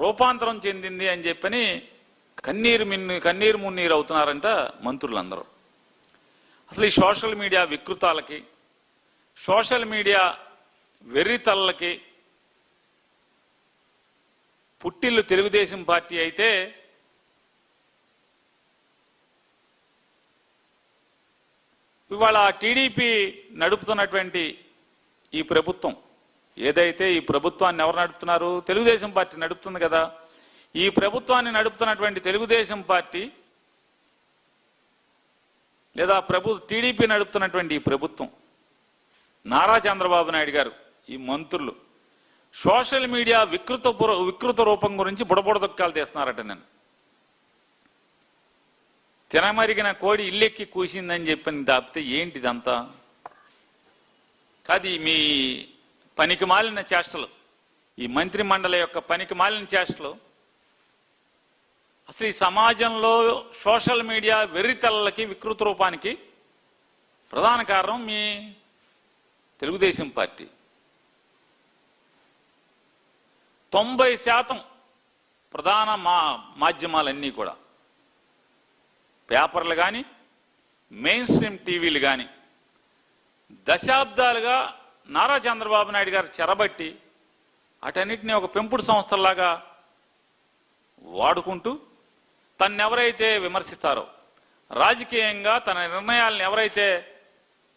రూపాంతరం చెందింది అని చెప్పని కన్నీరు మున్నీరు అవుతున్నారంట మంత్రులందరూ. అసలు ఈ సోషల్ మీడియా వికృతాలకి, సోషల్ మీడియా వెర్రితల్లకి పుట్టిల్లు తెలుగుదేశం పార్టీ అయితే ఇవాళ టీడీపీ నడుపుతున్నటువంటి ఈ ప్రభుత్వం ఏదైతే, ఈ ప్రభుత్వాన్ని ఎవరు నడుపుతున్నారు? తెలుగుదేశం పార్టీ నడుపుతుంది కదా. ఈ ప్రభుత్వాన్ని నడుపుతున్నటువంటి తెలుగుదేశం పార్టీ లేదా టీడీపీ నడుపుతున్నటువంటి ఈ ప్రభుత్వం, నారా చంద్రబాబు నాయుడు గారు, ఈ మంత్రులు సోషల్ మీడియా వికృత రూపం గురించి బుడబుడదొక్కాలు తీస్తున్నారట. నేను తినమరిగిన కోడి ఇల్లెక్కి కూసిందని చెప్పని దాపితే ఏంటిదంతా కాదు. మీ పనికి మాలిన చేష్టలు, ఈ మంత్రి మండలి యొక్క పనికి మాలిన చేష్టలు, అసలు ఈ సమాజంలో సోషల్ మీడియా వెర్రితల్లకి వికృత రూపానికి ప్రధాన కారణం మీ తెలుగుదేశం పార్టీ. 90% ప్రధాన మాధ్యమాలన్నీ కూడా, పేపర్లు కానీ మెయిన్ స్ట్రీమ్ టీవీలు కానీ దశాబ్దాలుగా నారా చంద్రబాబు నాయుడు గారు చెరబట్టి అటన్నిటిని ఒక పెంపుడు సంస్థల్లాగా వాడుకుంటూ తన్నెవరైతే విమర్శిస్తారో, రాజకీయంగా తన నిర్ణయాలను ఎవరైతే,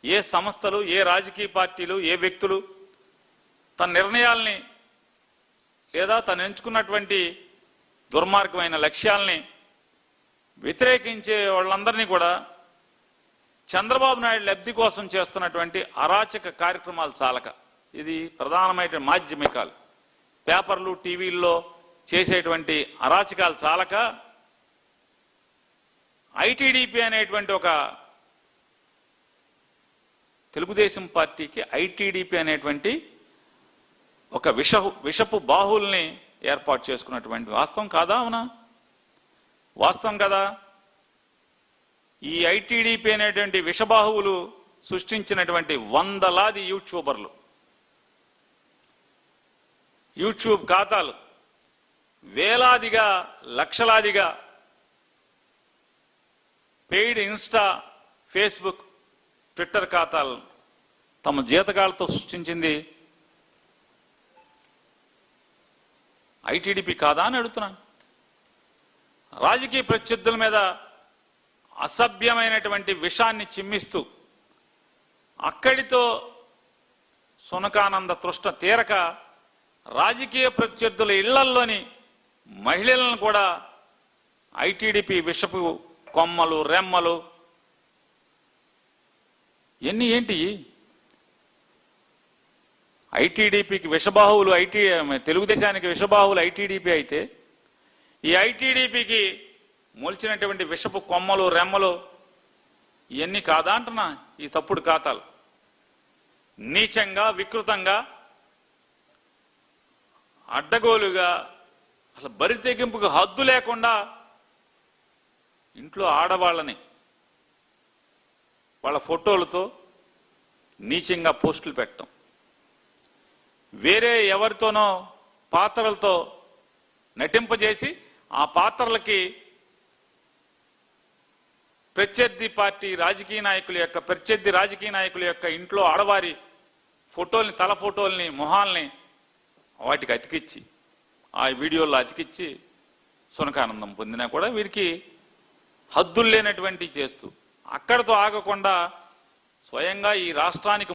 ఏ సంస్థలు, ఏ రాజకీయ పార్టీలు, ఏ వ్యక్తులు తన నిర్ణయాల్ని లేదా తను ఎంచుకున్నటువంటి దుర్మార్గమైన లక్ష్యాల్ని వ్యతిరేకించే వాళ్ళందరినీ కూడా చంద్రబాబు నాయుడు లబ్ధి కోసం చేస్తున్నటువంటి అరాచక కార్యక్రమాలు చాలక, ఇది ప్రధానమైన మాధ్యమికాలు, పేపర్లు టీవీల్లో చేసేటువంటి అరాచకాలు చాలక ఐటీడీపీ అనేటువంటి ఒక తెలుగుదేశం పార్టీకి ఐటీడీపీ అనేటువంటి ఒక విషపు బాహుల్ని ఏర్పాటు చేసుకున్నటువంటి వాస్తవం కాదా? అవునా? వాస్తవం కదా. ఈ ఐటీడీపీ అనేటువంటి విషబాహువులు సృష్టించినటువంటి వందలాది యూట్యూబర్లు, యూట్యూబ్ ఖాతాలు, వేలాదిగా లక్షలాదిగా పెయిడ్ ఇన్స్టా, ఫేస్బుక్, ట్విట్టర్ ఖాతాలు తమ జీతగాళ్లతో సృష్టించింది ఐటీడీపీ కాదా అని అడుగుతున్నాను. రాజకీయ ప్రత్యర్థుల మీద అసభ్యమైనటువంటి విషాన్ని చిమ్మిస్తూ అక్కడితో సునకానంద తృష్ణ తీరక రాజకీయ ప్రత్యర్థుల ఇళ్లల్లోని మహిళలను కూడా ఐటీడీపీ విషపు కొమ్మలు, రెమ్మలు ఏంటి? ఐటీడీపీకి విషబాహువులు తెలుగుదేశానికి విషబాహువులు ఐటీడీపీ అయితే, ఈ ఐటీడీపీకి మొలిచినటువంటి విషపు కొమ్మలు, రెమ్మలు ఇవన్నీ కాదా అంటున్నా? ఈ తప్పుడు ఖాతాలు నీచంగా, వికృతంగా, అడ్డగోలుగా, అసలు బరి తెగింపుకు హద్దు లేకుండా ఇంట్లో ఆడవాళ్ళని వాళ్ళ ఫోటోలతో నీచంగా పోస్టులు పెట్టడం, వేరే ఎవరితోనో పాత్రలతో నటింపజేసి ఆ పాత్రలకి ప్రత్యర్థి రాజకీయ నాయకుల యొక్క ఇంట్లో ఆడవారి ఫోటోల్ని, తల ఫోటోల్ని, మొహాల్ని వాటికి అతికిచ్చి, ఆ వీడియోల్లో అతికిచ్చి సునకానందం పొందినా కూడా వీరికి హద్దులు లేనటువంటి చేస్తూ అక్కడితో ఆగకుండా స్వయంగా ఈ రాష్ట్రానికి